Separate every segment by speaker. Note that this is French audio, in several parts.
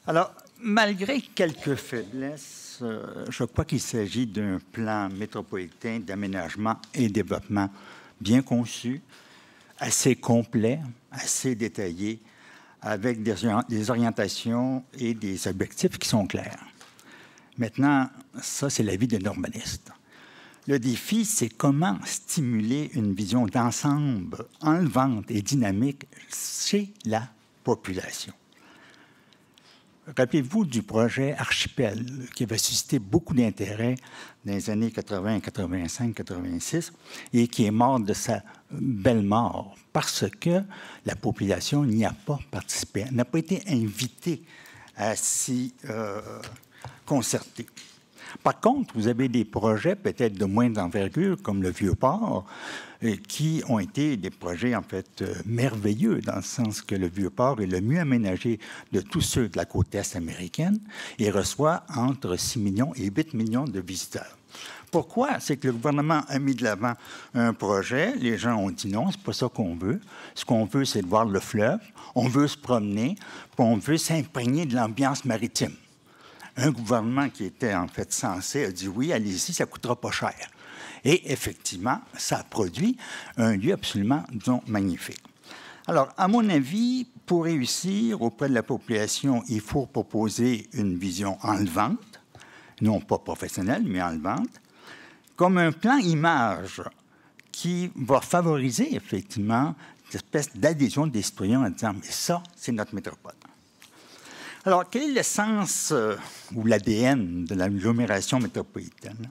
Speaker 1: Alors, malgré quelques faiblesses, je crois qu'il s'agit d'un plan métropolitain d'aménagement et de développement bien conçu, assez complet, assez détaillé, avec des orientations et des objectifs qui sont clairs. Maintenant, ça, c'est l'avis des normalistes. Le défi, c'est comment stimuler une vision d'ensemble enlevante et dynamique chez la population. Rappelez-vous du projet Archipel, qui avait suscité beaucoup d'intérêt dans les années 80, 85, 86, et qui est mort de sa belle mort parce que la population n'y a pas participé, n'a pas été invitée à s'y concerter. Par contre, vous avez des projets peut-être de moindre envergure, comme le Vieux-Port, qui ont été des projets, en fait, merveilleux, dans le sens que le Vieux-Port est le mieux aménagé de tous ceux de la côte est américaine et reçoit entre 6 millions et 8 millions de visiteurs. Pourquoi? C'est que le gouvernement a mis de l'avant un projet. Les gens ont dit non, c'est pas ça qu'on veut. Ce qu'on veut, c'est de voir le fleuve. On veut se promener, puis on veut s'imprégner de l'ambiance maritime. Un gouvernement qui était en fait censé a dit oui, allez-y, ça ne coûtera pas cher. Et effectivement, ça a produit un lieu absolument, disons, magnifique. Alors, à mon avis, pour réussir auprès de la population, il faut proposer une vision enlevante, non pas professionnelle, mais enlevante, comme un plan image qui va favoriser effectivement cette espèce d'adhésion des citoyens en disant « mais ça, c'est notre métropole ». Alors, quel est l'essence ou l'ADN de l'agglomération métropolitaine?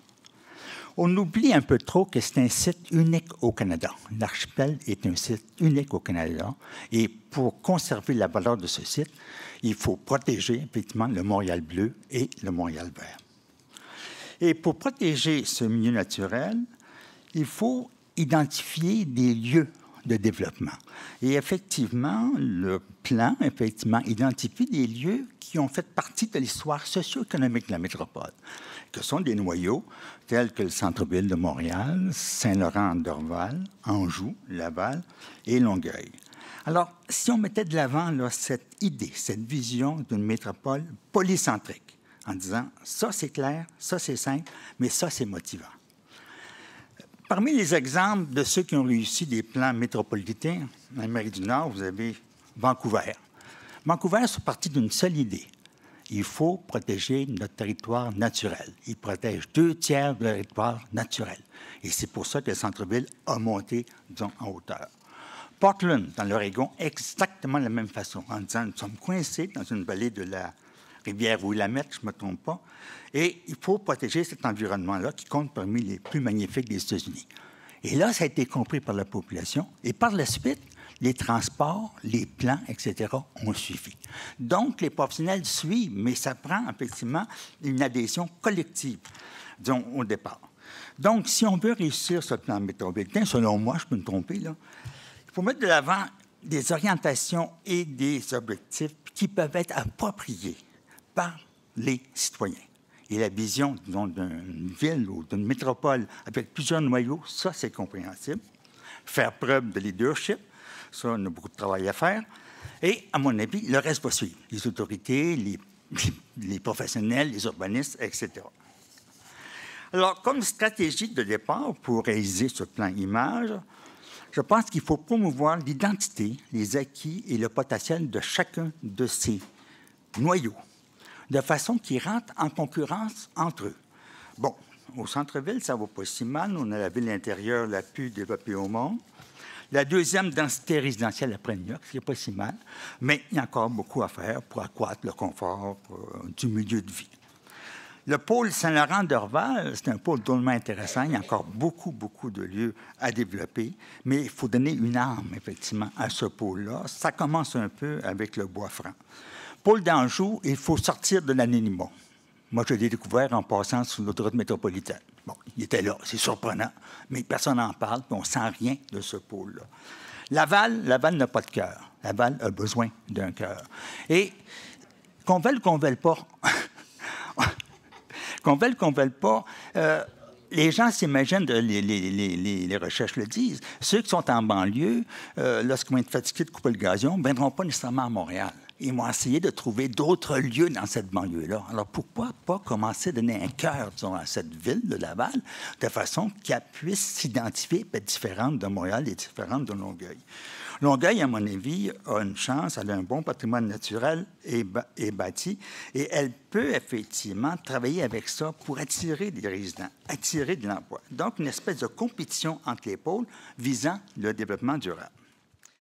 Speaker 1: On oublie un peu trop que c'est un site unique au Canada. L'Archipel est un site unique au Canada. Et pour conserver la valeur de ce site, il faut protéger effectivement le Montréal bleu et le Montréal vert. Et pour protéger ce milieu naturel, il faut identifier des lieux de développement. Et effectivement, le plan, identifie des lieux qui ont fait partie de l'histoire socio-économique de la métropole, que sont des noyaux tels que le centre-ville de Montréal, Saint-Laurent-Dorval, Anjou, Laval et Longueuil. Alors, si on mettait de l'avant cette idée, cette vision d'une métropole polycentrique, en disant « ça, c'est clair, ça, c'est simple, mais ça, c'est motivant ». Parmi les exemples de ceux qui ont réussi des plans métropolitains, en Amérique du Nord, vous avez Vancouver. Vancouver est parti d'une seule idée. Il faut protéger notre territoire naturel. Il protège 2/3 de territoire naturel. Et c'est pour ça que le centre-ville a monté, disons, en hauteur. Portland, dans l'Oregon, exactement de la même façon, en disant nous sommes coincés dans une vallée de la rivière Willamette, je ne me trompe pas, et il faut protéger cet environnement-là qui compte parmi les plus magnifiques des États-Unis. Et là, ça a été compris par la population, et par la suite, les transports, les plans, etc., ont suffi. Donc, les professionnels suivent, mais ça prend effectivement une adhésion collective, disons, au départ. Donc, si on veut réussir ce plan métropolitain, selon moi, je peux me tromper, là, il faut mettre de l'avant des orientations et des objectifs qui peuvent être appropriés par les citoyens. Et la vision, disons, d'une ville ou d'une métropole avec plusieurs noyaux, ça, c'est compréhensible. Faire preuve de leadership, ça, on a beaucoup de travail à faire. Et, à mon avis, le reste va suivre. Les autorités, les professionnels, les urbanistes, etc. Alors, comme stratégie de départ pour réaliser ce plan image, je pense qu'il faut promouvoir l'identité, les acquis et le potentiel de chacun de ces noyaux, de façon qu'ils rentrent en concurrence entre eux. Bon, au centre-ville, ça ne va pas si mal. On a la ville intérieure la plus développée au monde. La deuxième densité résidentielle après New York, ce n'est pas si mal. Mais il y a encore beaucoup à faire pour accroître le confort du milieu de vie. Le pôle Saint-Laurent-Dorval, c'est un pôle drôlement intéressant. Il y a encore beaucoup, beaucoup de lieux à développer. Mais il faut donner une âme, effectivement, à ce pôle-là. Ça commence un peu avec le Bois-Franc. Pôle d'Anjou, il faut sortir de l'anonymat. Moi, je l'ai découvert en passant sur l'autoroute métropolitaine. Bon, il était là, c'est surprenant, mais personne n'en parle, puis on ne sent rien de ce pôle-là. Laval n'a pas de cœur. Laval a besoin d'un cœur. Et qu'on veuille pas, qu'on veuille pas, les gens s'imaginent, les recherches le disent, ceux qui sont en banlieue, lorsqu'ils vont être fatigués de couper le gazon, ne viendront pas nécessairement à Montréal. ils vont essayer de trouver d'autres lieux dans cette banlieue-là. Alors, pourquoi pas commencer à donner un cœur, disons, à cette ville de Laval, de façon qu'elle puisse s'identifier et être différente de Montréal et différente de Longueuil. Longueuil, à mon avis, a une chance, elle a un bon patrimoine naturel et bâti, et elle peut effectivement travailler avec ça pour attirer des résidents, attirer de l'emploi. Donc, une espèce de compétition entre les pôles visant le développement durable.